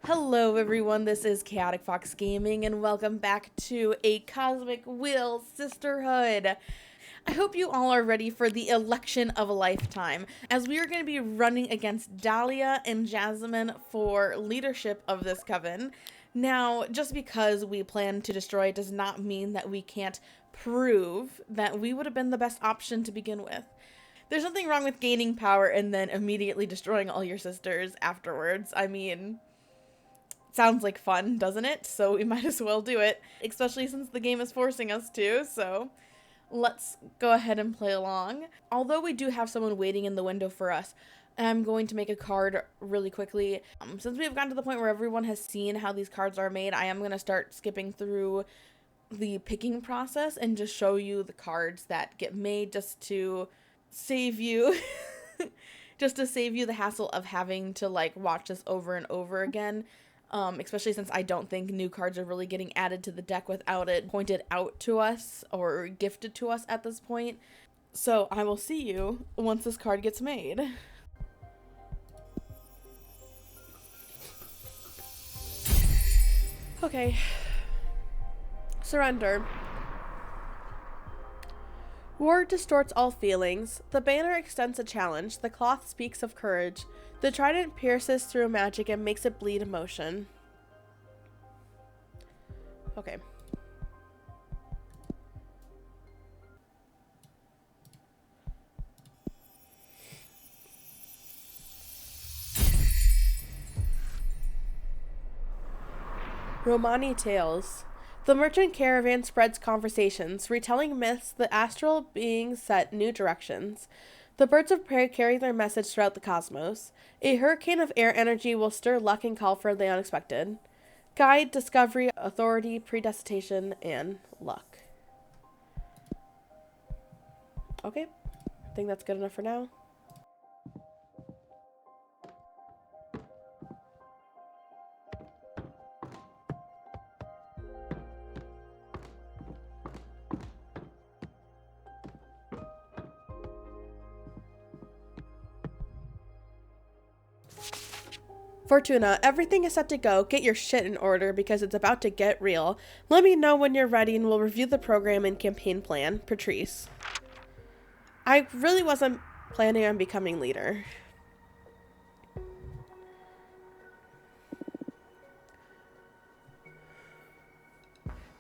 Hello everyone, this is Chaotic Fox Gaming and welcome back to a Cosmic Wheel Sisterhood. I hope you all are ready for the election of a lifetime, as we are going to be running against Dahlia and Jasmine for leadership of this coven. Now, just because we plan to destroy does not mean that we can't prove that we would have been the best option to begin with. There's nothing wrong with gaining power and then immediately destroying all your sisters afterwards. I mean, sounds like fun, doesn't it? So we might as well do it, especially since the game is forcing us to, so let's go ahead and play along. Although we do have someone waiting in the window for us, I'm going to make a card really quickly. Since we've gotten to the point where everyone has seen how these cards are made, I am going to start skipping through the picking process and just show you the cards that get made just to save you the hassle of having to watch this over and over again. Especially since I don't think new cards are really getting added to the deck without it pointed out to us or gifted to us at this point. So I will see you once this card gets made. Okay. Surrender. War distorts all feelings. The banner extends a challenge. The cloth speaks of courage. The trident pierces through magic and makes it bleed emotion. Okay. Romani Tales. The merchant caravan spreads conversations, retelling myths, the astral beings set new directions. The birds of prey carry their message throughout the cosmos. A hurricane of air energy will stir luck and call for the unexpected. Guide, discovery, authority, predestination, and luck. Okay, I think that's good enough for now. Fortuna, everything is set to go. Get your shit in order because it's about to get real. Let me know when you're ready and we'll review the program and campaign plan. Patrice. I really wasn't planning on becoming leader.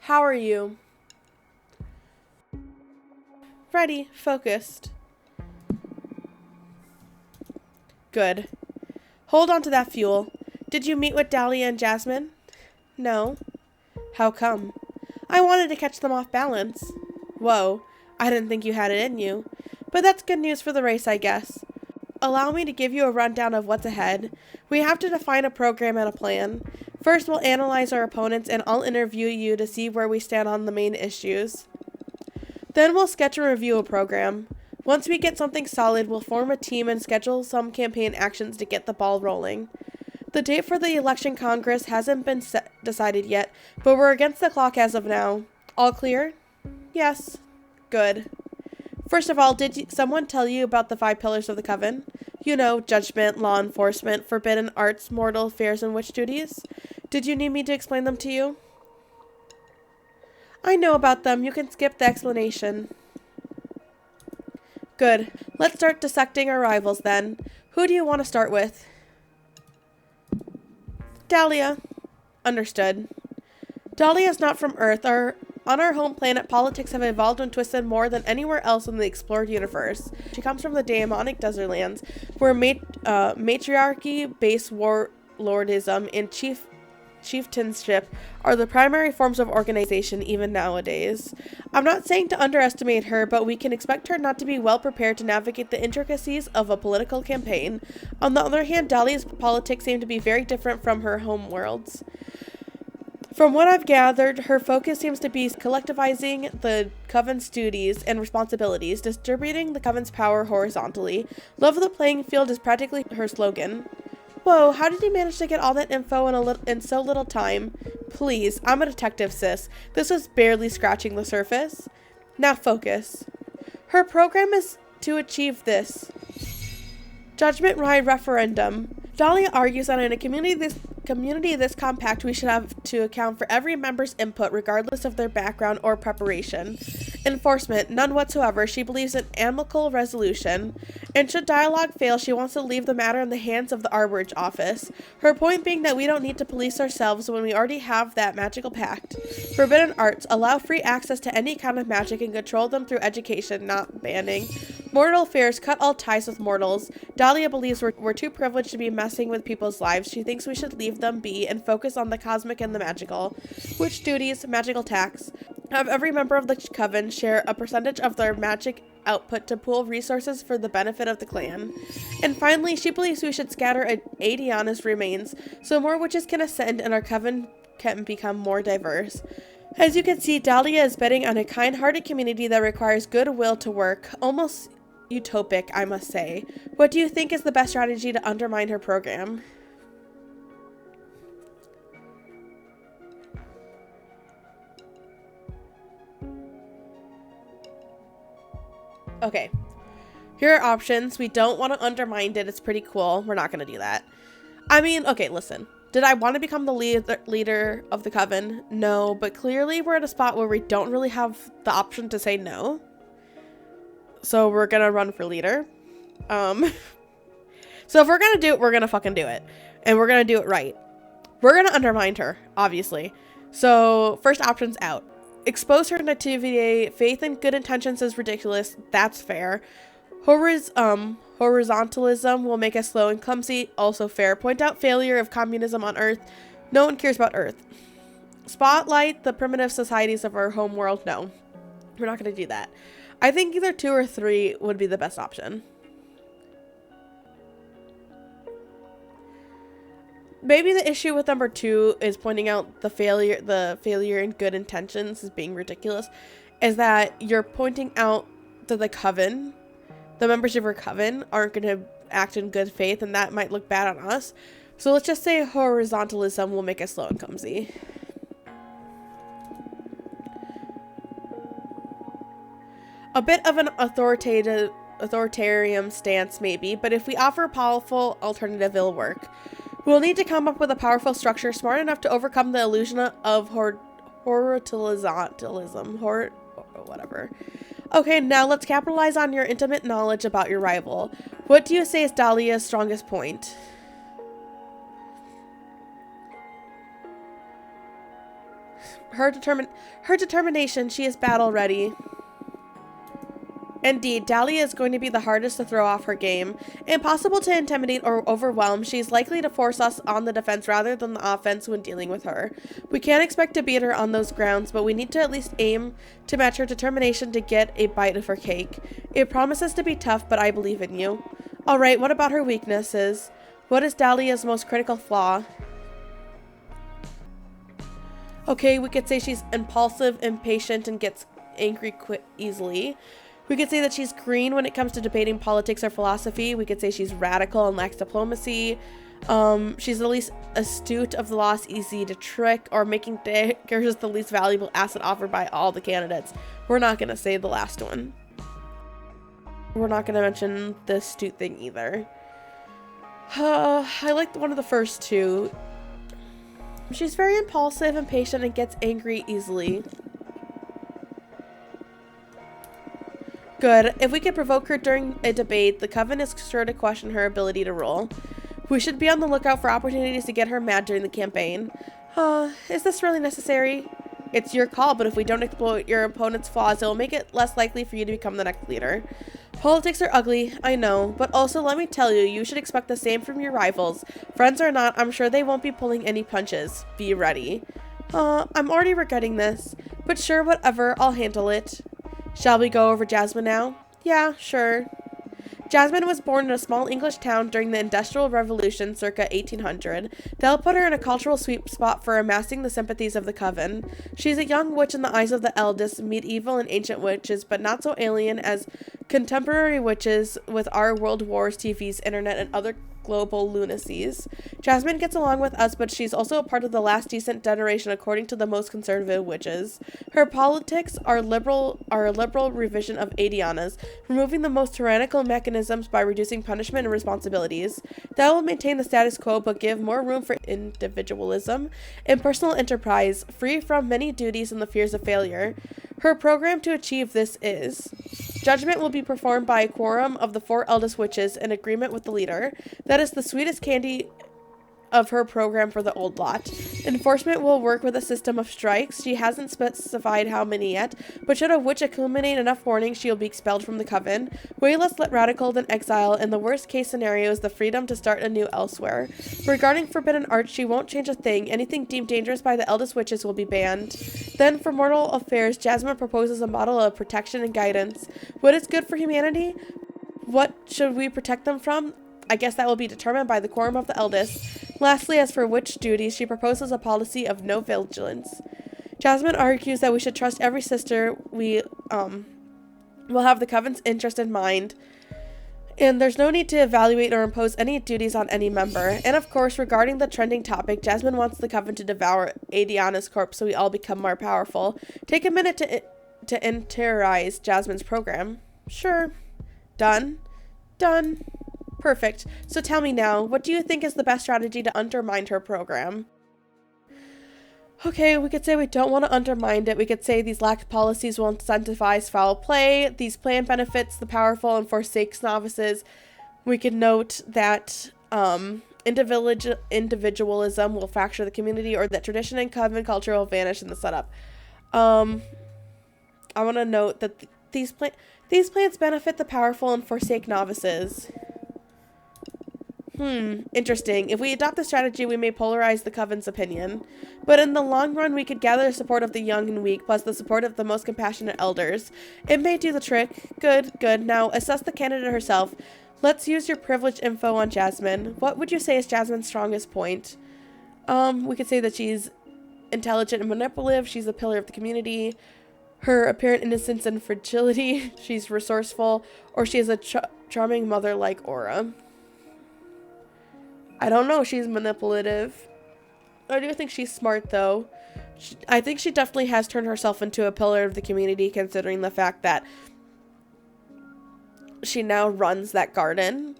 How are you? Ready. Focused. Good. Hold on to that fuel. Did you meet with Dahlia and Jasmine? No. How come? I wanted to catch them off balance. Whoa, I didn't think you had it in you. But that's good news for the race, I guess. Allow me to give you a rundown of what's ahead. We have to define a program and a plan. First, we'll analyze our opponents and I'll interview you to see where we stand on the main issues. Then we'll sketch and review a program. Once we get something solid, we'll form a team and schedule some campaign actions to get the ball rolling. The date for the election congress hasn't been decided yet, but we're against the clock as of now. All clear? Yes. Good. First of all, did someone tell you about the 5 pillars of the Coven? You know, judgment, law enforcement, forbidden arts, mortal affairs, and witch duties. Did you need me to explain them to you? I know about them. You can skip the explanation. Good. Let's start dissecting our rivals then. Who do you want to start with? Dahlia. Understood. Dahlia is not from Earth. On our home planet, politics have evolved and twisted more than anywhere else in the explored universe. She comes from the demonic desert lands, where matriarchy, base warlordism, and chieftainship are the primary forms of organization even nowadays. I'm not saying to underestimate her, but we can expect her not to be well prepared to navigate the intricacies of a political campaign. On the other hand, Dahlia's politics seem to be very different from her home worlds. From what I've gathered, her focus seems to be collectivizing the Coven's duties and responsibilities, distributing the Coven's power horizontally. Level the playing field is practically her slogan. Whoa, how did you manage to get all that info in so little time? Please, I'm a detective, sis. This was barely scratching the surface. Now focus. Her program is to achieve this. Judgment Ride Referendum. Dahlia argues that in a community community this compact, we should have to account for every member's input regardless of their background or preparation. Enforcement, none whatsoever. She believes in amicable resolution. And should dialogue fail, she wants to leave the matter in the hands of the Arborage office. Her point being that we don't need to police ourselves when we already have that magical pact. Forbidden arts, allow free access to any kind of magic and control them through education, not banning. Mortal affairs, cut all ties with mortals. Dahlia believes we're too privileged to be messing with people's lives. She thinks we should leave them be and focus on the cosmic and the magical. Witch duties, magical tax. Have every member of the Coven share a percentage of their magic output to pool resources for the benefit of the clan. And finally, she believes we should scatter Adiana's remains so more witches can ascend and our Coven can become more diverse. As you can see, Dahlia is betting on a kind-hearted community that requires goodwill to work. Almost utopic, I must say. What do you think is the best strategy to undermine her program? Okay, here are options. We don't want to undermine it. It's pretty cool. We're not going to do that. I mean, okay, listen. Did I want to become the leader of the Coven? No, but clearly we're at a spot where we don't really have the option to say no. So we're going to run for leader. So if we're going to do it, we're going to fucking do it. And we're going to do it right. We're going to undermine her, obviously. So first option's out. Expose her nativity. Faith and good intentions is ridiculous. That's fair. Horizontalism will make us slow and clumsy. Also fair. Point out failure of communism on Earth. No one cares about Earth. Spotlight the primitive societies of our home world. No, we're not going to do that. I think either 2 or 3 would be the best option. Maybe the issue with number 2 is pointing out the failure in good intentions as being ridiculous, is that you're pointing out that the Coven, the members of our Coven, aren't going to act in good faith, and that might look bad on us. So let's just say horizontalism will make us slow and clumsy. A bit of an authoritarian stance maybe, but if we offer a powerful alternative, it'll work. We'll need to come up with a powerful structure smart enough to overcome the illusion of horizontalism. Whatever. Okay, now let's capitalize on your intimate knowledge about your rival. What do you say is Dahlia's strongest point? Her determination. She is battle ready. Indeed, Dahlia is going to be the hardest to throw off her game. Impossible to intimidate or overwhelm, she's likely to force us on the defense rather than the offense when dealing with her. We can't expect to beat her on those grounds, but we need to at least aim to match her determination to get a bite of her cake. It promises to be tough, but I believe in you. Alright, what about her weaknesses? What is Dahlia's most critical flaw? Okay, we could say she's impulsive, impatient, and gets angry easily. We could say that she's green when it comes to debating politics or philosophy. We could say she's radical and lacks diplomacy. She's the least astute of the lost, easy to trick, or making daggers the least valuable asset offered by all the candidates. We're not going to say the last one. We're not going to mention the astute thing either. I like one of the first 2. She's very impulsive, impatient, and gets angry easily. Good. If we could provoke her during a debate, the Coven is sure to question her ability to rule. We should be on the lookout for opportunities to get her mad during the campaign. Is this really necessary? It's your call, but if we don't exploit your opponent's flaws, it will make it less likely for you to become the next leader. Politics are ugly, I know, but also let me tell you, you should expect the same from your rivals. Friends or not, I'm sure they won't be pulling any punches. Be ready. I'm already regretting this, but sure, whatever, I'll handle it. Shall we go over Jasmine now? Yeah, sure. Jasmine was born in a small English town during the Industrial Revolution circa 1800. That'll put her in a cultural sweet spot for amassing the sympathies of the Coven. She's a young witch in the eyes of the eldest, medieval and ancient witches, but not so alien as contemporary witches with our World Wars, TVs, internet, and other global lunacies. Jasmine gets along with us, but she's also a part of the last decent generation according to the most conservative witches. Her politics are a liberal revision of Adiana's, removing the most tyrannical mechanisms by reducing punishment and responsibilities. That will maintain the status quo but give more room for individualism and personal enterprise, free from many duties and the fears of failure. Her program to achieve this is: judgment will be performed by a quorum of the 4 eldest witches in agreement with the leader. That is the sweetest candy of her program for the old lot. Enforcement will work with a system of strikes. She hasn't specified how many yet, but should a witch accumulate enough warnings, she will be expelled from the Coven. Way less radical than exile, and the worst case scenario is the freedom to start anew elsewhere. Regarding forbidden arts, she won't change a thing. Anything deemed dangerous by the eldest witches will be banned. Then, for mortal affairs, Jasmine proposes a model of protection and guidance. What is good for humanity? What should we protect them from? I guess that will be determined by the quorum of the eldest. Lastly, as for witch duties, she proposes a policy of no vigilance. Jasmine argues that we should trust every sister we will have the Coven's interest in mind, and there's no need to evaluate or impose any duties on any member. And of course, regarding the trending topic, Jasmine wants the Coven to devour Adiana's corpse so we all become more powerful. Take a minute to interiorize Jasmine's program. Sure. Done. Done. Perfect. So tell me now, what do you think is the best strategy to undermine her program? Okay, we could say we don't want to undermine it. We could say these lax policies will incentivize foul play. These plan benefits the powerful and forsakes novices. We could note that individualism will fracture the community, or that tradition and Coven culture will vanish in the setup. I want to note that these plans benefit the powerful and forsake novices. Interesting. If we adopt this strategy, we may polarize the Coven's opinion. But in the long run, we could gather the support of the young and weak, plus the support of the most compassionate elders. It may do the trick. Good, good. Now, assess the candidate herself. Let's use your privileged info on Jasmine. What would you say is Jasmine's strongest point? We could say that she's intelligent and manipulative. She's a pillar of the community. Her apparent innocence and fragility. She's resourceful. Or she has a charming mother-like aura. I don't know. She's manipulative. I do think she's smart, though. I think she definitely has turned herself into a pillar of the community, considering the fact that she now runs that garden.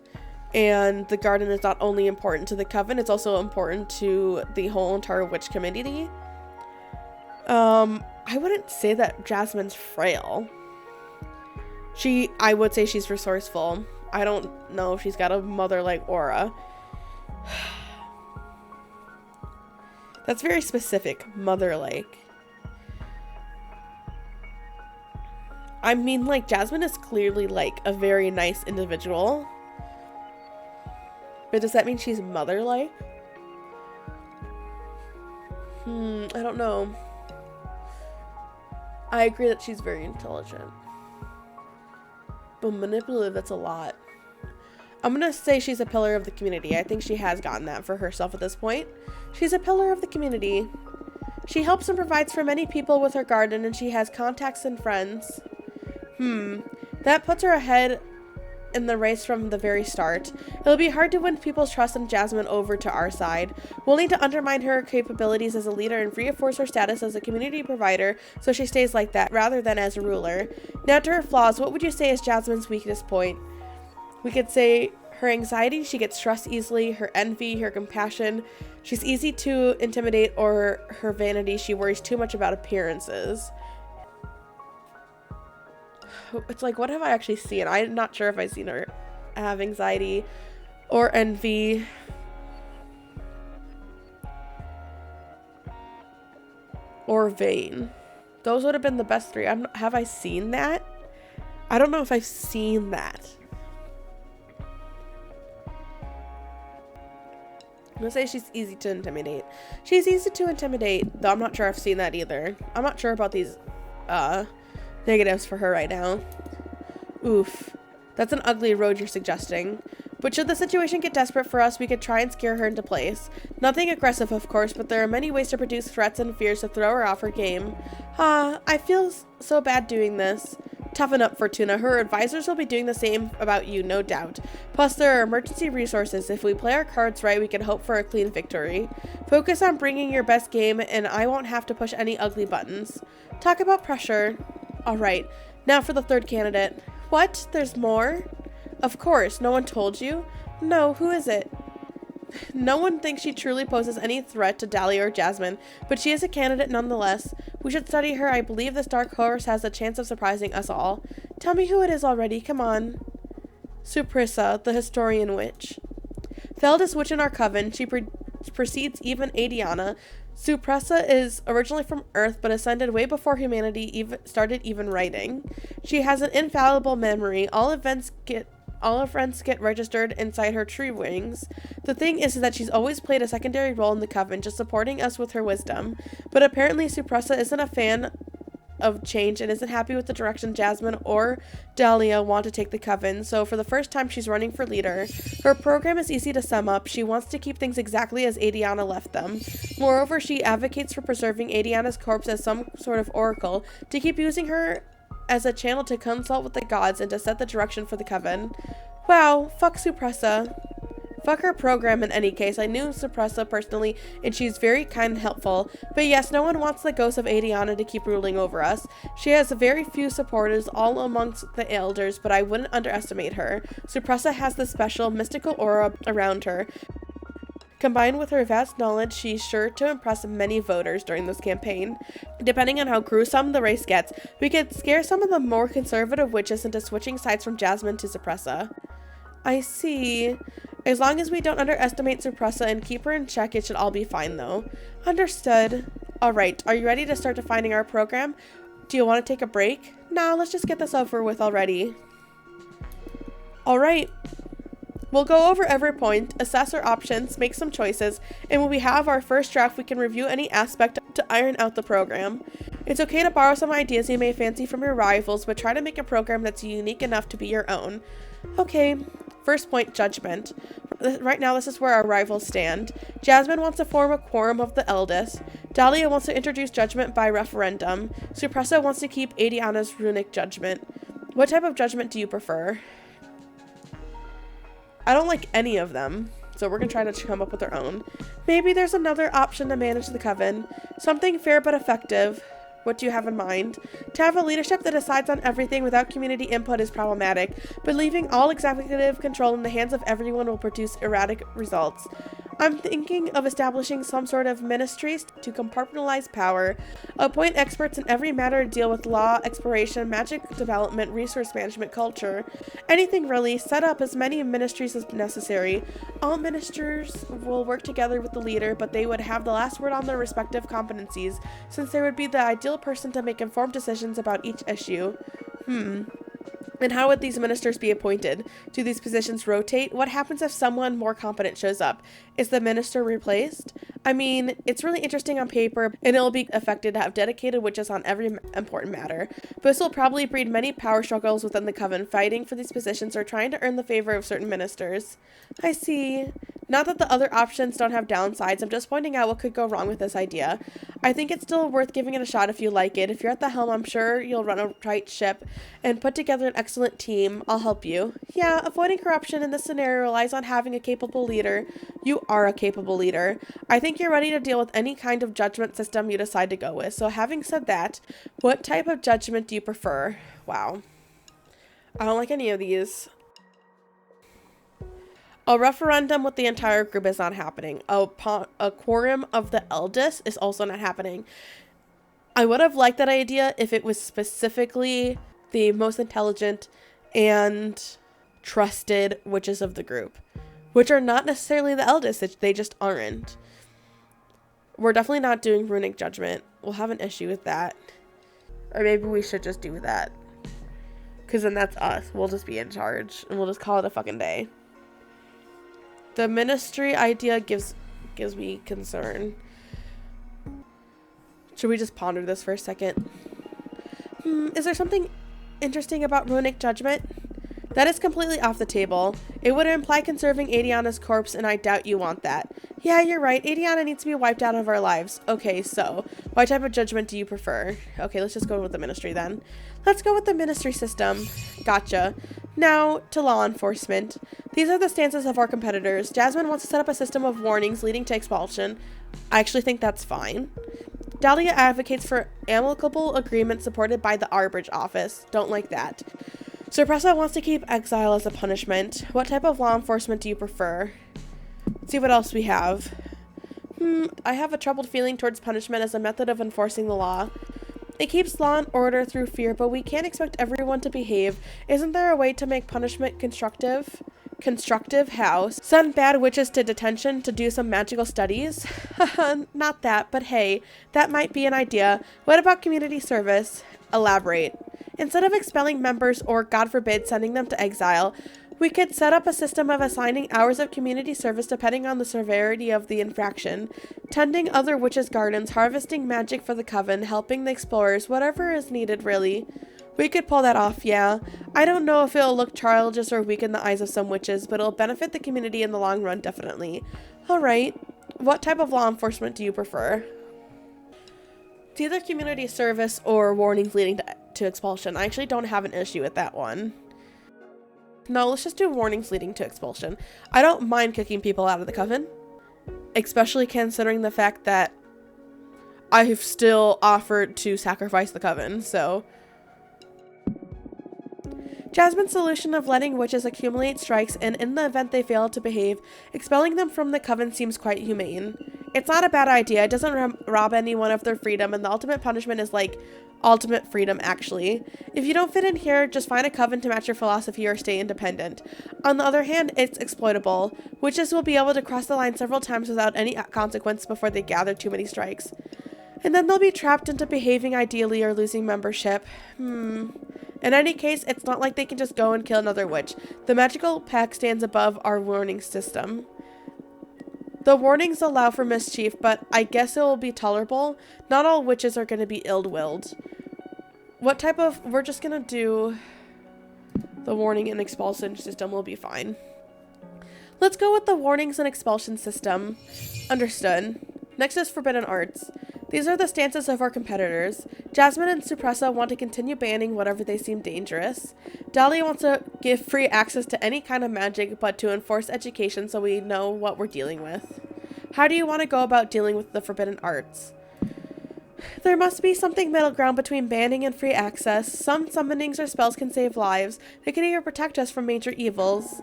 And the garden is not only important to the Coven, it's also important to the whole entire witch community. I wouldn't say that Jasmine's frail. I would say she's resourceful. I don't know if she's got a mother-like aura. That's very specific, mother-like. I mean, like, Jasmine is clearly, like, a very nice individual. But does that mean she's mother-like? I don't know. I agree that she's very intelligent. But manipulative, that's a lot. I'm going to say she's a pillar of the community. I think she has gotten that for herself at this point. She's a pillar of the community. She helps and provides for many people with her garden, and she has contacts and friends. That puts her ahead in the race from the very start. It'll be hard to win people's trust in Jasmine over to our side. We'll need to undermine her capabilities as a leader and reinforce her status as a community provider so she stays like that rather than as a ruler. Now to her flaws, what would you say is Jasmine's weakest point? We could say her anxiety, she gets stressed easily, her envy, her compassion, she's easy to intimidate, or her vanity, she worries too much about appearances. It's like, what have I actually seen? I'm not sure if I've seen her have anxiety or envy. Or vain. Those would have been the best three. Have I seen that? I don't know if I've seen that. I'm gonna say she's easy to intimidate. She's easy to intimidate, though I'm not sure I've seen that either. I'm not sure about these negatives for her right now. Oof. That's an ugly road you're suggesting. But should the situation get desperate for us, we could try and scare her into place. Nothing aggressive, of course, but there are many ways to produce threats and fears to throw her off her game. I feel so bad doing this. Toughen up, Fortuna. Her advisors will be doing the same about you, no doubt. Plus, there are emergency resources. If we play our cards right, we can hope for a clean victory. Focus on bringing your best game, and I won't have to push any ugly buttons. Talk about pressure. Alright, now for the third candidate. What? There's more? Of course, no one told you? No, who is it? No one thinks she truly poses any threat to Dahlia or Jasmine, but she is a candidate nonetheless. We should study her. I believe this dark horse has a chance of surprising us all. Tell me who it is already, come on. Suprissa, the historian witch. The eldest witch in our coven, she precedes even Adiana. Suprissa is originally from Earth, but ascended way before humanity started even writing. She has an infallible memory. All events get registered inside her tree wings. The thing is that she's always played a secondary role in the Coven, just supporting us with her wisdom. But apparently Supressa isn't a fan of change and isn't happy with the direction Jasmine or Dahlia want to take the Coven, so for the first time she's running for leader. Her program is easy to sum up. She wants to keep things exactly as Adiana left them. Moreover, she advocates for preserving Adiana's corpse as some sort of oracle, to keep using her as a channel to consult with the gods and to set the direction for the Coven. Wow, fuck Supressa. Fuck her program in any case. I knew Supressa personally, and she's very kind and helpful. But yes, no one wants the ghost of Adiana to keep ruling over us. She has very few supporters, all amongst the elders, but I wouldn't underestimate her. Supressa has this special, mystical aura around her. Combined with her vast knowledge, she's sure to impress many voters during this campaign. Depending on how gruesome the race gets, we could scare some of the more conservative witches into switching sides from Jasmine to Supressa. I see. As long as we don't underestimate Supressa and keep her in check, it should all be fine, though. Understood. Alright, are you ready to start defining our program? Do you want to take a break? No, let's just get this over with already. Alright. We'll go over every point, assess our options, make some choices, and when we have our first draft, we can review any aspect to iron out the program. It's okay to borrow some ideas you may fancy from your rivals, but try to make a program that's unique enough to be your own. Okay, first point, judgment. Right now, this is where our rivals stand. Jasmine wants to form a quorum of the eldest. Dahlia wants to introduce judgment by referendum. Supressa wants to keep Adiana's runic judgment. What type of judgment do you prefer? I don't like any of them, so we're going to try to come up with our own. Maybe there's another option to manage the Coven. Something fair but effective. What do you have in mind? To have a leadership that decides on everything without community input is problematic, but leaving all executive control in the hands of everyone will produce erratic results. I'm thinking of establishing some sort of ministries to compartmentalize power, appoint experts in every matter to deal with law, exploration, magic development, resource management, culture. Anything really, set up as many ministries as necessary. All ministers will work together with the leader, but they would have the last word on their respective competencies, since they would be the ideal person to make informed decisions about each issue. And how would these ministers be appointed? Do these positions rotate? What happens if someone more competent shows up? Is the minister replaced? I mean, it's really interesting on paper, and it'll be effective to have dedicated witches on every important matter. But this will probably breed many power struggles within the Coven, fighting for these positions or trying to earn the favor of certain ministers. I see. Not that the other options don't have downsides, I'm just pointing out what could go wrong with this idea. I think it's still worth giving it a shot if you like it. If you're at the helm, I'm sure you'll run a tight ship and put together an excellent team. I'll help you. Yeah, avoiding corruption in this scenario relies on having a capable leader. You are a capable leader. I think you're ready to deal with any kind of judgment system you decide to go with. So having said that, what type of judgment do you prefer? Wow. I don't like any of these. A referendum with the entire group is not happening. A quorum of the eldest is also not happening. I would have liked that idea if it was specifically the most intelligent and trusted witches of the group, which are not necessarily the eldest, they just aren't. We're definitely not doing runic judgment. We'll have an issue with that. Or maybe we should just do that. Because then that's us. We'll just be in charge and we'll just call it a fucking day. The ministry idea gives me concern. Should we just ponder this for a second? Is there something interesting about runic judgment? That is completely off the table. It would imply conserving Adiana's corpse, and I doubt you want that. Yeah, you're right. Adiana needs to be wiped out of our lives. Okay, so, what type of judgment do you prefer? Okay, let's just go with the ministry then. Let's go with the ministry system. Gotcha. Now, to law enforcement. These are the stances of our competitors. Jasmine wants to set up a system of warnings leading to expulsion. I actually think that's fine. Dahlia advocates for amicable agreement supported by the Arbridge office. Don't like that. Suppressa wants to keep exile as a punishment. What type of law enforcement do you prefer? Let's see what else we have. I have a troubled feeling towards punishment as a method of enforcing the law. It keeps law and order through fear, but we can't expect everyone to behave. Isn't there a way to make punishment constructive? Constructive? How? Send bad witches to detention to do some magical studies? Not that, but hey, that might be an idea. What about community service? Elaborate. Instead of expelling members or, God forbid, sending them to exile, we could set up a system of assigning hours of community service depending on the severity of the infraction. Tending other witches' gardens, harvesting magic for the Coven, helping the explorers, whatever is needed, really. We could pull that off, yeah. I don't know if it'll look childish or weak in the eyes of some witches, but it'll benefit the community in the long run, definitely. Alright, what type of law enforcement do you prefer? It's either community service or warnings leading to expulsion. I actually don't have an issue with that one. No, let's just do warnings leading to expulsion. I don't mind kicking people out of the Coven, especially considering the fact that I've still offered to sacrifice the Coven, so. Jasmine's solution of letting witches accumulate strikes and, in the event they fail to behave, expelling them from the Coven seems quite humane. It's not a bad idea. It doesn't rob anyone of their freedom, and the ultimate punishment is like ultimate freedom, actually. If you don't fit in here, just find a Coven to match your philosophy or stay independent. On the other hand, it's exploitable. Witches will be able to cross the line several times without any consequence before they gather too many strikes. And then they'll be trapped into behaving ideally or losing membership. In any case, it's not like they can just go and kill another witch. The magical pact stands above our warning system. The warnings allow for mischief, but I guess it will be tolerable. Not all witches are going to be ill-willed. What type of... We're just going to do... The warning and expulsion system will be fine. Let's go with the warnings and expulsion system. Understood. Next is forbidden arts. These are the stances of our competitors. Jasmine and Suppressa want to continue banning whatever they seem dangerous. Dahlia wants to give free access to any kind of magic, but to enforce education so we know what we're dealing with. How do you want to go about dealing with the forbidden arts? There must be something middle ground between banning and free access. Some summonings or spells can save lives. They can even protect us from major evils.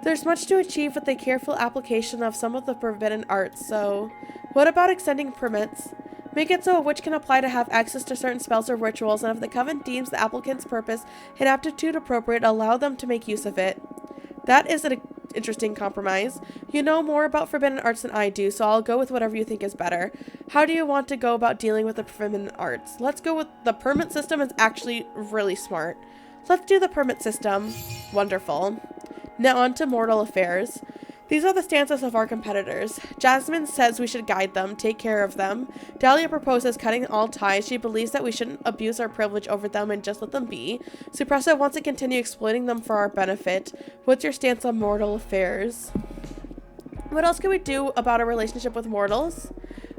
There's much to achieve with the careful application of some of the forbidden arts, so... What about extending permits? Make it so a witch can apply to have access to certain spells or rituals, and if the Coven deems the applicant's purpose and aptitude appropriate, allow them to make use of it. That is an interesting compromise. You know more about forbidden arts than I do, so I'll go with whatever you think is better. How do you want to go about dealing with the forbidden arts? Let's go with the permit system. Is actually really smart. Let's do the permit system. Wonderful. Now on to mortal affairs. These are the stances of our competitors. Jasmine says we should guide them, take care of them. Dahlia proposes cutting all ties. She believes that we shouldn't abuse our privilege over them and just let them be. Suppressa wants to continue exploiting them for our benefit. What's your stance on mortal affairs? What else can we do about our relationship with mortals?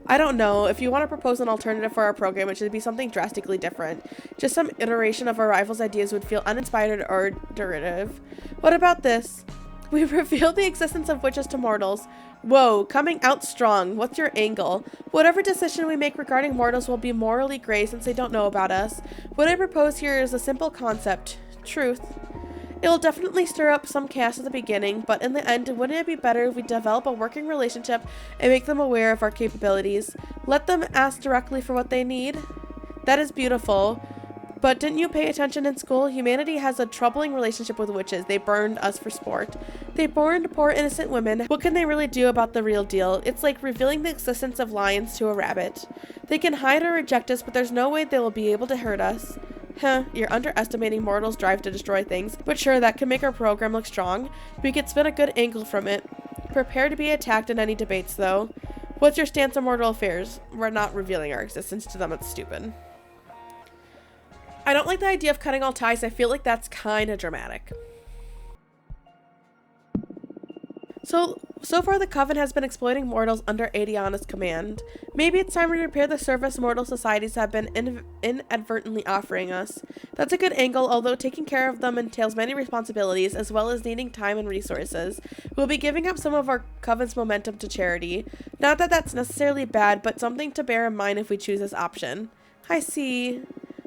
I don't know. If you want to propose an alternative for our program, it should be something drastically different. Just some iteration of our rival's ideas would feel uninspired or derivative. What about this? We reveal the existence of witches to mortals. Whoa, coming out strong. What's your angle? Whatever decision we make regarding mortals will be morally gray since they don't know about us. What I propose here is a simple concept. Truth. It'll definitely stir up some chaos at the beginning, but in the end, wouldn't it be better if we develop a working relationship and make them aware of our capabilities? Let them ask directly for what they need? That is beautiful. But didn't you pay attention in school? Humanity has a troubling relationship with witches. They burned us for sport. They burned poor innocent women. What can they really do about the real deal? It's like revealing the existence of lions to a rabbit. They can hide or reject us, but there's no way they will be able to hurt us. You're underestimating mortals' drive to destroy things. But sure, that can make our program look strong. We could spin a good angle from it. Prepare to be attacked in any debates, though. What's your stance on mortal affairs? We're not revealing our existence to them. It's stupid. I don't like the idea of cutting all ties. I feel like that's kind of dramatic. So far the Coven has been exploiting mortals under Adiana's command. Maybe it's time to repair the service mortal societies have been inadvertently offering us. That's a good angle, although taking care of them entails many responsibilities, as well as needing time and resources. We'll be giving up some of our Coven's momentum to charity. Not that that's necessarily bad, but something to bear in mind if we choose this option. I see.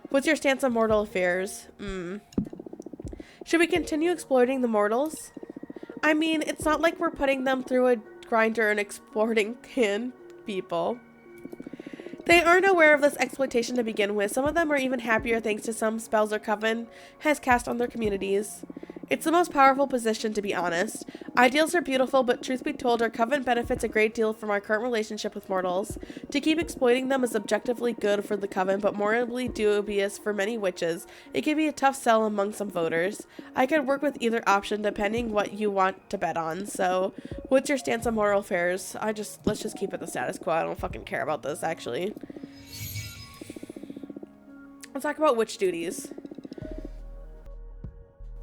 What's your stance on mortal affairs? Should we continue exploiting the mortals? I mean, it's not like we're putting them through a grinder and exporting canned people. They aren't aware of this exploitation to begin with. Some of them are even happier thanks to some spells our Coven has cast on their communities. It's the most powerful position, to be honest. Ideals are beautiful, but truth be told, our Coven benefits a great deal from our current relationship with mortals. To keep exploiting them is objectively good for the Coven, but morally dubious for many witches. It can be a tough sell among some voters. I could work with either option, depending what you want to bet on. So, what's your stance on moral affairs? Let's just keep it the status quo. I don't fucking care about this, actually. Let's talk about witch duties.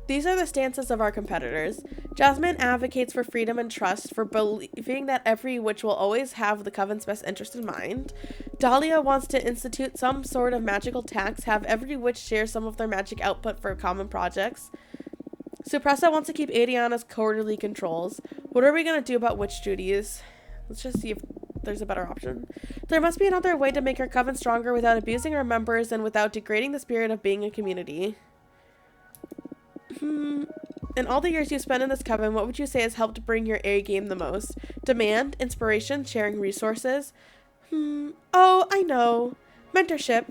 These are the stances of our competitors. Jasmine advocates for freedom and trust, for believing that every witch will always have the Coven's best interest in mind. Dahlia wants to institute some sort of magical tax, have every witch share some of their magic output for common projects. Suppressa wants to keep Adiana's quarterly controls. What are we going to do about witch duties? Let's just see if there's a better option. There must be another way to make our Coven stronger without abusing our members and without degrading the spirit of being a community. In all the years you spent in this Coven, what would you say has helped bring your A game the most? Demand, inspiration, sharing resources? Oh, I know. Mentorship.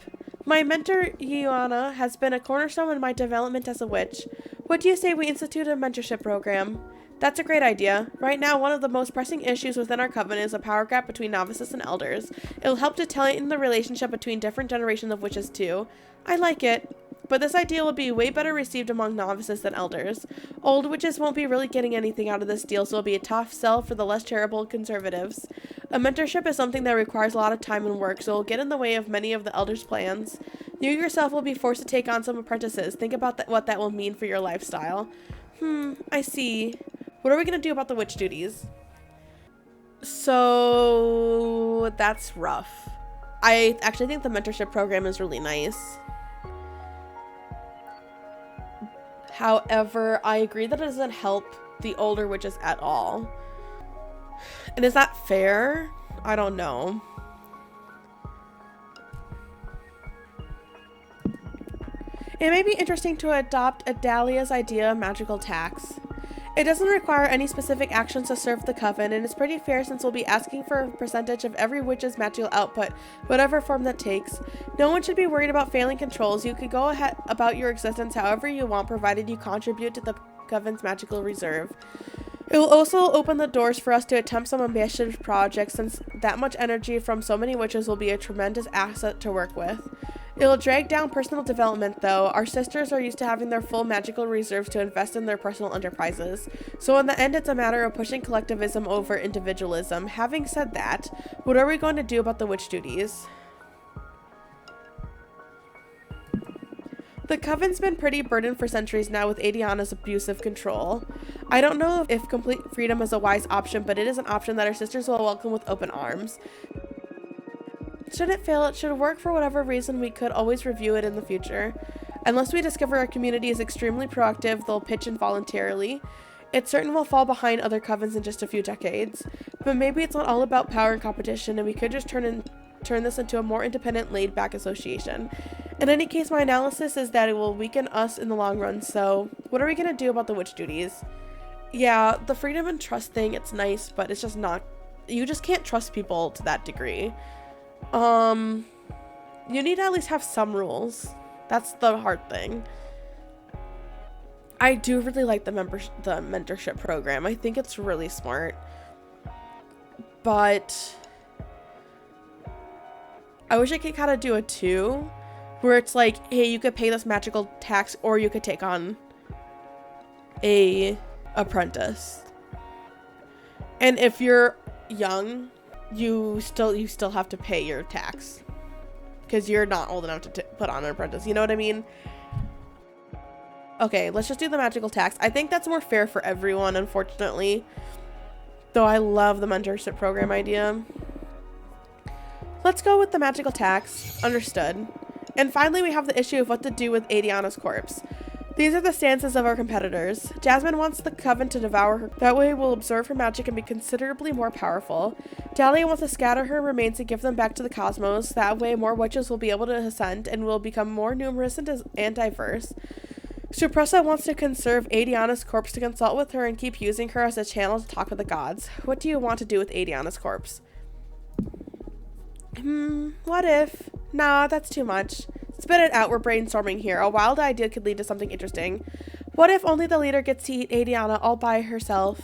My mentor, Ioana, has been a cornerstone in my development as a witch. What do you say we institute a mentorship program? That's a great idea. Right now, one of the most pressing issues within our Coven is a power gap between novices and elders. It'll help to tighten the relationship between different generations of witches too. I like it. But this idea will be way better received among novices than elders. Old witches won't be really getting anything out of this deal, so it'll be a tough sell for the less charitable conservatives. A mentorship is something that requires a lot of time and work, so it'll get in the way of many of the elders' plans. You yourself will be forced to take on some apprentices. Think about what that will mean for your lifestyle. I see. What are we going to do about the witch duties? So, that's rough. I actually think the mentorship program is really nice. However, I agree that it doesn't help the older witches at all. And is that fair? I don't know. It may be interesting to adopt Adalia's idea of magical tax. It doesn't require any specific actions to serve the Coven, and it's pretty fair since we'll be asking for a percentage of every witch's magical output, whatever form that takes. No one should be worried about failing controls. You could go ahead about your existence however you want, provided you contribute to the Coven's magical reserve. It will also open the doors for us to attempt some ambitious projects, since that much energy from so many witches will be a tremendous asset to work with. It'll drag down personal development, though. Our sisters are used to having their full magical reserves to invest in their personal enterprises. So in the end, it's a matter of pushing collectivism over individualism. Having said that, what are we going to do about the witch duties? The Coven's been pretty burdened for centuries now with Adiana's abusive control. I don't know if complete freedom is a wise option, but it is an option that our sisters will welcome with open arms. Should it fail, it should work for whatever reason, we could always review it in the future. Unless we discover our community is extremely proactive, they'll pitch in voluntarily. It certain will fall behind other Covens in just a few decades. But maybe it's not all about power and competition, and we could just turn this into a more independent, laid-back association. In any case, my analysis is that it will weaken us in the long run, so what are we going to do about the witch duties? Yeah, the freedom and trust thing, it's nice, but it's just not... You just can't trust people to that degree. You need to at least have some rules. That's the hard thing. I do really like the mentorship program. I think it's really smart. But I wish I could kind of do a 2 where it's like, hey, you could pay this magical tax or you could take on a apprentice. And if you're young, you still have to pay your tax because you're not old enough to put on an apprentice. You know what I mean? Okay, let's just do the magical tax. I think that's more fair for everyone, unfortunately. Though I love the mentorship program idea. Let's go with the magical tax. Understood. And finally, we have the issue of what to do with Adiana's corpse. These are the stances of our competitors. Jasmine wants the Coven to devour her. That way we'll absorb her magic and be considerably more powerful. Dahlia wants to scatter her remains and give them back to the cosmos. That way more witches will be able to ascend and will become more numerous and diverse. Supressa wants to conserve Adiana's corpse to consult with her and keep using her as a channel to talk with the gods. What do you want to do with Adiana's corpse? What if? Nah, that's too much. Spit it out, we're brainstorming here. A wild idea could lead to something interesting. What if only the leader gets to eat Adiana all by herself?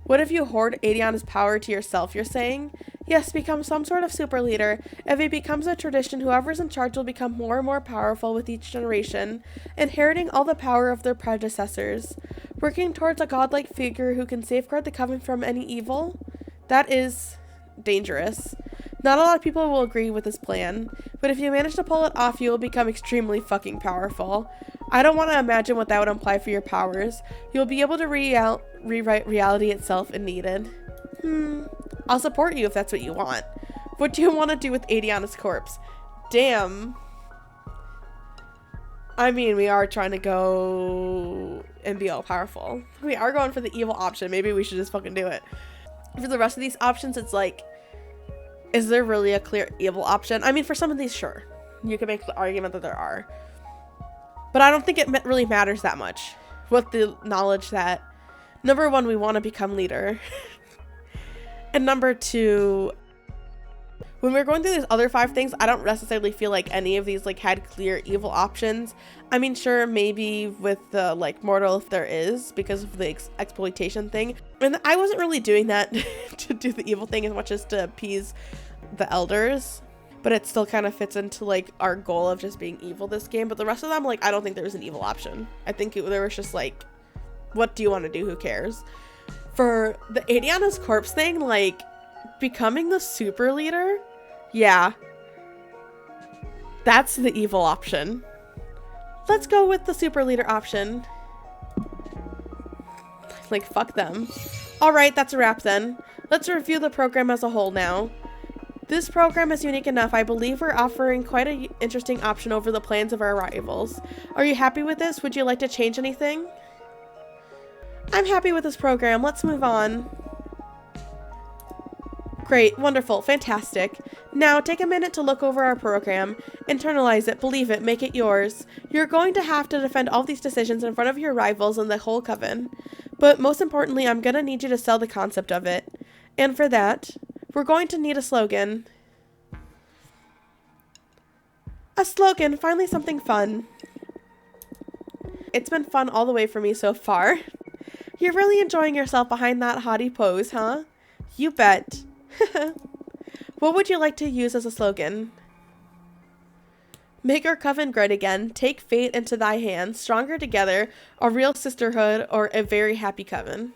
What if you hoard Adiana's power to yourself, you're saying? Yes, become some sort of super leader. If it becomes a tradition, whoever's in charge will become more and more powerful with each generation, inheriting all the power of their predecessors. Working towards a godlike figure who can safeguard the Coven from any evil? That is dangerous. Not a lot of people will agree with this plan, but if you manage to pull it off, you will become extremely fucking powerful. I don't want to imagine what that would imply for your powers. You'll be able to rewrite reality itself if needed. I'll support you if that's what you want. What do you want to do with Adiana's corpse? Damn. I mean, we are trying to go and be all powerful. We are going for the evil option. Maybe we should just fucking do it. For the rest of these options, it's like, is there really a clear evil option? I mean, for some of these, sure. You can make the argument that there are. But I don't think it really matters that much. With the knowledge that, number one, we want to become leader. And number two, when we're going through these other 5 things, I don't necessarily feel like any of these like had clear evil options. I mean, sure, maybe with the like mortal if there is, because of the exploitation thing. And I wasn't really doing that to do the evil thing as much as to appease the elders. But it still kind of fits into like our goal of just being evil this game. But the rest of them, like, I don't think there was an evil option. I think there was just like, what do you want to do? Who cares? For the Adiana's corpse thing, like, becoming the super leader, yeah, that's the evil option. Let's go with the super leader option. Like, fuck them. Alright, that's a wrap then. Let's review the program as a whole now. This program is unique enough. I believe we're offering quite an interesting option over the plans of our rivals. Are you happy with this? Would you like to change anything? I'm happy with this program. Let's move on. Great, wonderful, fantastic. Now take a minute to look over our program. Internalize it, believe it, make it yours. You're going to have to defend all these decisions in front of your rivals and the whole Coven. But most importantly, I'm gonna need you to sell the concept of it. And for that, we're going to need a slogan. A slogan, finally something fun. It's been fun all the way for me so far. You're really enjoying yourself behind that haughty pose, huh? You bet. What would you like to use as a slogan? Make our Coven great again. Take fate into thy hands. Stronger together. A real sisterhood or a very happy Coven.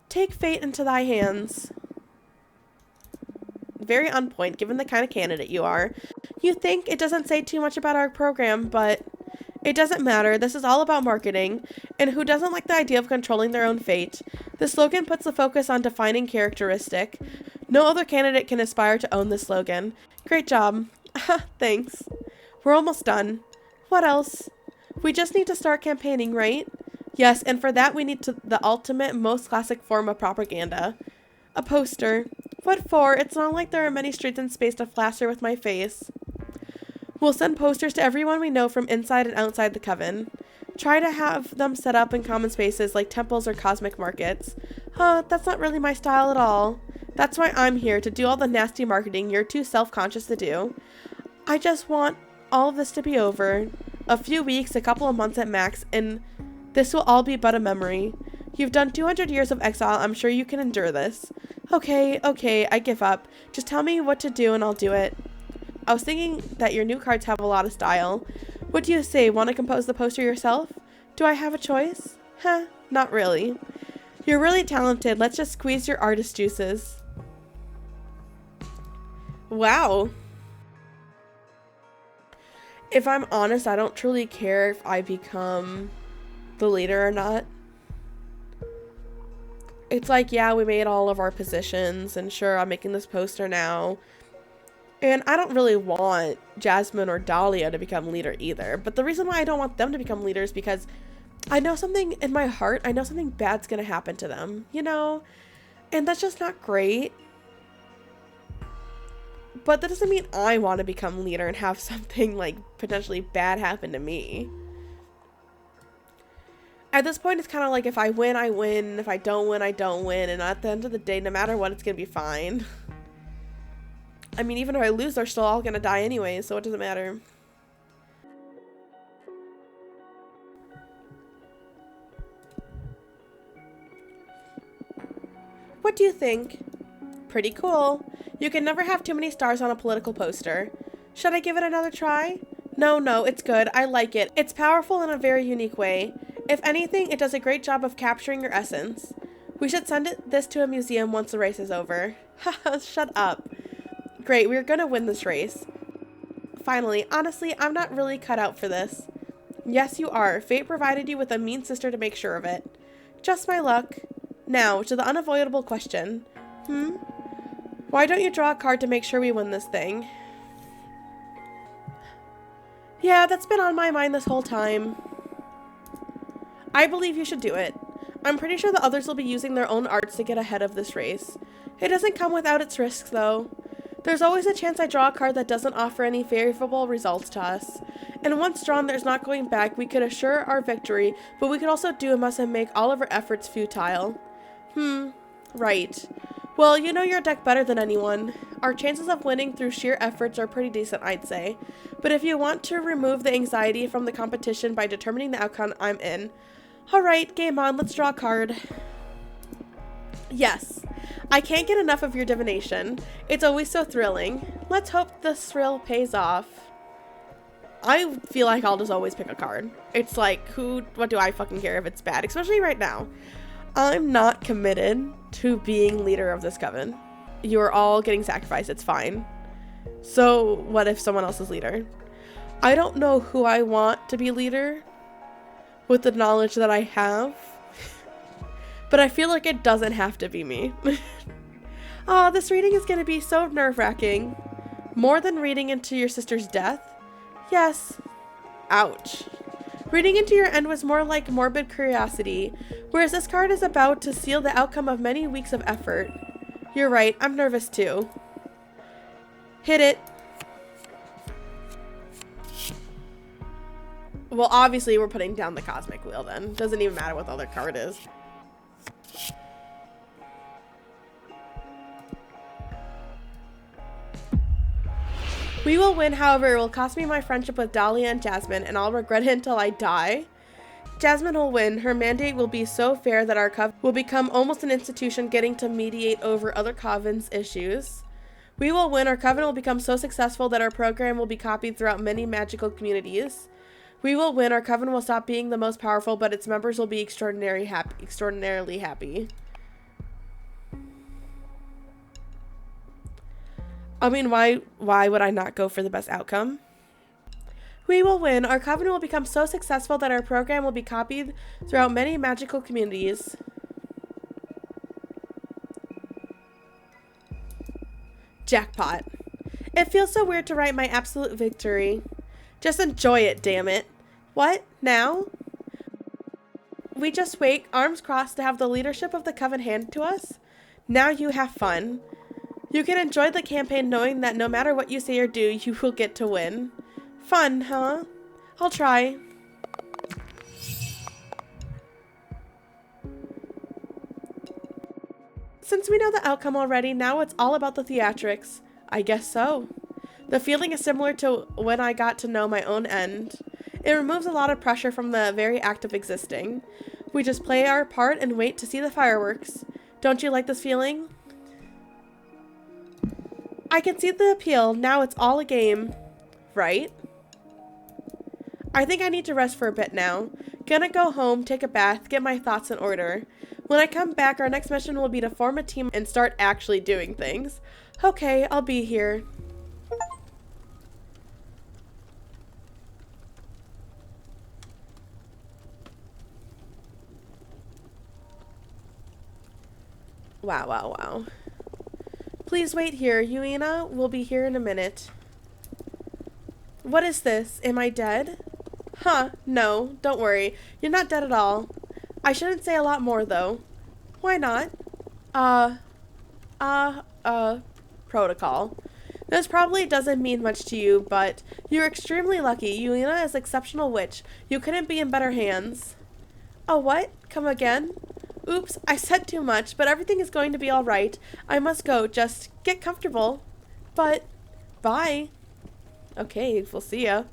Take fate into thy hands. Very on point, given the kind of candidate you are. You think it doesn't say too much about our program, but it doesn't matter. This is all about marketing. And who doesn't like the idea of controlling their own fate? The slogan puts the focus on defining characteristic. No other candidate can aspire to own this slogan. Great job. Thanks. We're almost done. What else? We just need to start campaigning, right? Yes, and for that we need the ultimate, most classic form of propaganda. A poster. What for? It's not like there are many streets in space to plaster with my face. We'll send posters to everyone we know from inside and outside the Coven. Try to have them set up in common spaces like temples or cosmic markets. That's not really my style at all. That's why I'm here, to do all the nasty marketing you're too self-conscious to do. I just want all of this to be over. A few weeks, a couple of months at max, and this will all be but a memory. You've done 200 years of exile. I'm sure you can endure this. Okay, I give up. Just tell me what to do and I'll do it. I was thinking that your new cards have a lot of style. What do you say? Want to compose the poster yourself? Do I have a choice? Not really. You're really talented. Let's just squeeze your artist juices. Wow. If I'm honest, I don't truly care if I become the leader or not. It's like, yeah, we made all of our positions, and sure, I'm making this poster now. And I don't really want Jasmine or Dahlia to become leader either. But the reason why I don't want them to become leaders is because I know something in my heart, I know something bad's gonna happen to them, you know? And that's just not great. But that doesn't mean I want to become leader and have something, like, potentially bad happen to me. At this point, it's kind of like if I win, I win. If I don't win, I don't win. And at the end of the day, no matter what, it's going to be fine. I mean, even if I lose, they're still all going to die anyway, so it doesn't matter. What do you think? Pretty cool. You can never have too many stars on a political poster. Should I give it another try? No, it's good. I like it. It's powerful in a very unique way. If anything, it does a great job of capturing your essence. We should send this to a museum once the race is over. Haha, shut up. Great, we're gonna win this race. Finally, honestly, I'm not really cut out for this. Yes, you are. Fate provided you with a mean sister to make sure of it. Just my luck. Now, to the unavoidable question. Why don't you draw a card to make sure we win this thing? Yeah, that's been on my mind this whole time. I believe you should do it. I'm pretty sure the others will be using their own arts to get ahead of this race. It doesn't come without its risks, though. There's always a chance I draw a card that doesn't offer any favorable results to us. And once drawn, there's not going back. We could assure our victory, but we could also doom us and make all of our efforts futile. Right. Well, you know your deck better than anyone. Our chances of winning through sheer efforts are pretty decent, I'd say. But if you want to remove the anxiety from the competition by determining the outcome, I'm in. Alright, game on, let's draw a card. Yes. I can't get enough of your divination. It's always so thrilling. Let's hope this thrill pays off. I feel like I'll just always pick a card. It's like, what do I fucking care if it's bad? Especially right now. I'm not committed to being leader of this coven. You are all getting sacrificed, it's fine. So what if someone else is leader? I don't know who I want to be leader with the knowledge that I have, but I feel like it doesn't have to be me. This reading is going to be so nerve-wracking. More than reading into your sister's death? Yes. Ouch. Reading into your end was more like morbid curiosity, whereas this card is about to seal the outcome of many weeks of effort. You're right, I'm nervous too. Hit it. Well, obviously we're putting down the cosmic wheel then. Doesn't even matter what the other card is. We will win, however, it will cost me my friendship with Dahlia and Jasmine, and I'll regret it until I die. Jasmine will win. Her mandate will be so fair that our coven will become almost an institution, getting to mediate over other covens' issues. We will win. Our coven will become so successful that our program will be copied throughout many magical communities. We will win. Our coven will stop being the most powerful, but its members will be extraordinarily happy. I mean, why would I not go for the best outcome? We will win. Our coven will become so successful that our program will be copied throughout many magical communities. Jackpot. It feels so weird to write my absolute victory. Just enjoy it, damn it. What? Now? We just wait, arms crossed, to have the leadership of the coven handed to us? Now you have fun. You can enjoy the campaign knowing that no matter what you say or do, you will get to win. Fun, huh? I'll try. Since we know the outcome already, now it's all about the theatrics. I guess so. The feeling is similar to when I got to know my own end. It removes a lot of pressure from the very act of existing. We just play our part and wait to see the fireworks. Don't you like this feeling? I can see the appeal. Now it's all a game. Right? I think I need to rest for a bit now. Gonna go home, take a bath, get my thoughts in order. When I come back, our next mission will be to form a team and start actually doing things. Okay, I'll be here. Wow, wow, wow. Please wait here. Yuina will be here in a minute. What is this? Am I dead? Huh, no, don't worry. You're not dead at all. I shouldn't say a lot more, though. Why not? Uh, uh, uh, Protocol. This probably doesn't mean much to you, but you're extremely lucky. Yuina is an exceptional witch. You couldn't be in better hands. Oh, what? Come again? Oops, I said too much, but everything is going to be alright. I must go. Just get comfortable. But, bye. Okay, we'll see ya.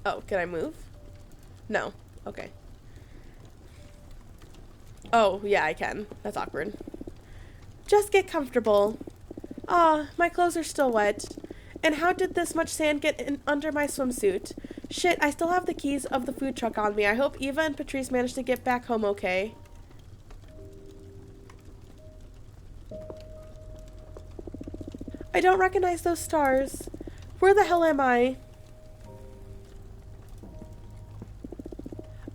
Oh, can I move? No. Okay. Oh, yeah, I can. That's awkward. Just get comfortable. Ah, my clothes are still wet. And how did this much sand get in under my swimsuit? Shit, I still have the keys of the food truck on me. I hope Eva and Patrice managed to get back home okay. I don't recognize those stars. Where the hell am I?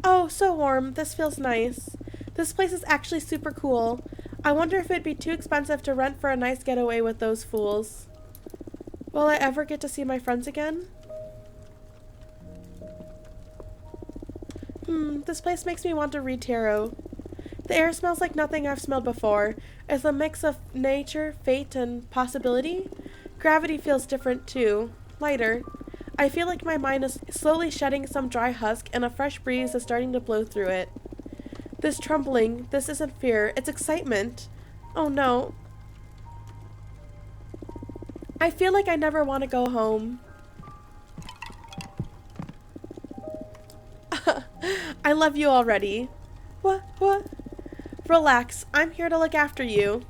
Oh, so warm. This feels nice. This place is actually super cool. I wonder if it'd be too expensive to rent for a nice getaway with those fools. Will I ever get to see my friends again? This place makes me want to read tarot. The air smells like nothing I've smelled before. It's a mix of nature, fate, and possibility. Gravity feels different too, lighter. I feel like my mind is slowly shedding some dry husk and a fresh breeze is starting to blow through it. This trembling, this isn't fear, it's excitement. Oh no. I feel like I never want to go home. I love you already. What? Relax, I'm here to look after you.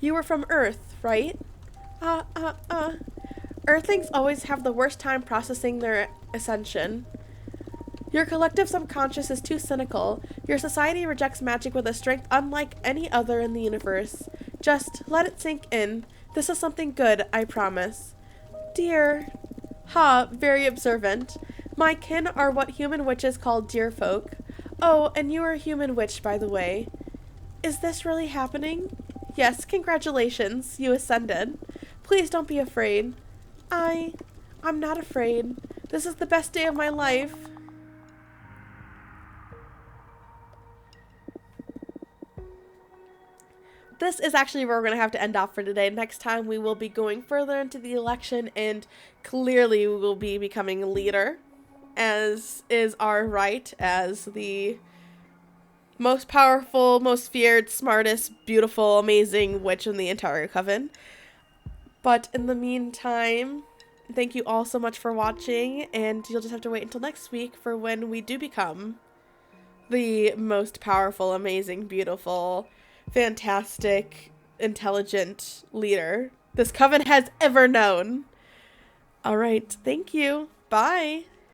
You were from Earth, right? Earthlings always have the worst time processing their ascension. Your collective subconscious is too cynical. Your society rejects magic with a strength unlike any other in the universe. Just let it sink in. This is something good, I promise. Dear. Ha, very observant. My kin are what human witches call dear folk. Oh, and you are a human witch, by the way. Is this really happening? Yes, congratulations. You ascended. Please don't be afraid. I'm not afraid. This is the best day of my life. This is actually where we're going to have to end off for today. Next time we will be going further into the election and clearly we will be becoming a leader, as is our right as the most powerful, most feared, smartest, beautiful, amazing witch in the entire Coven. But in the meantime, thank you all so much for watching, and you'll just have to wait until next week for when we do become the most powerful, amazing, beautiful, fantastic, intelligent leader this Coven has ever known. All right, thank you. Bye.